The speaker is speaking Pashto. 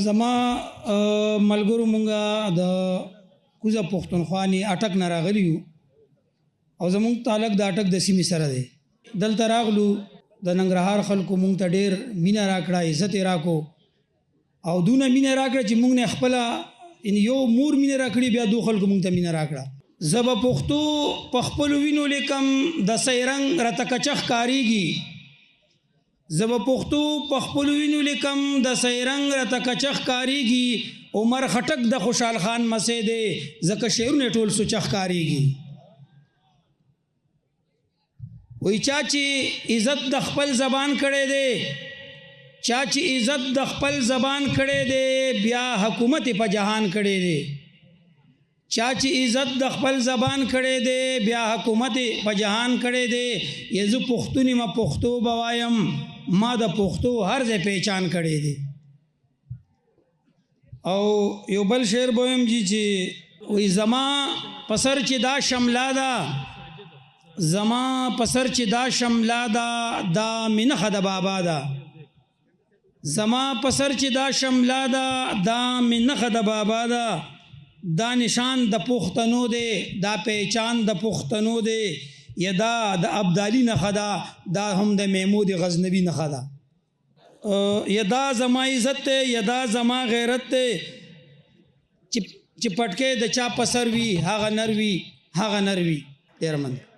زما ملګرو مونږه د کوزه پښتونخوا نه اټک نه راغلی یو او زمونږ تعلق د اټک د سیمې سره دی. دلته راغلو د ننګرهار خلکو مونږ ته ډېر مینه راکړه، عزت یې راکو او دونه مینه راکړه چې مونږ نه خپله یو مور مینه راکړي، بیا دو خلکو مونږ ته مینه راکړه. زه به پښتو په خپلو وینو لیکم، د سیرنګ راته کچه ښکارېږي. زه به پښتو په خپلو وینو لیکم، د سیرنګ راته کچه ښکارېږي. عمر خټک د خوشحال خان مسې دی، ځکه شعرونه ټول سوچه ښکارېږي. وی چا چې عزت د خپل زبان کړی دی، چا چې عزت د خپل زبان کړی دی، بیا حکومت په جهان کړی دی. چا چې عزت د خپل زبان کړی دی، بیا حکومت په جهان کړی دی. یزو پښتون ما پښتو بوایم، ما د پښتو هر ځای پہچان کړی دی. او یو بل شعر بویم جی چې وی زما پسر چې دا شملا ده، زما پسر چې دا شملا ده، دا منخه د بابا ده. زما پسر چې دا شملا ده، دا منخه د بابا ده. دا نشان د پښتنو دی، دا پہچان د پښتنو دی. یا دا د ابدالي نښه ده، دا هم د محمود غزنوي نښه ده. یا دا زما عزت دی، یا دا زما غیرت دی. چې پټکې د چا پسر وي، هغه نر وي، هغه نر وي. ډېر مننه.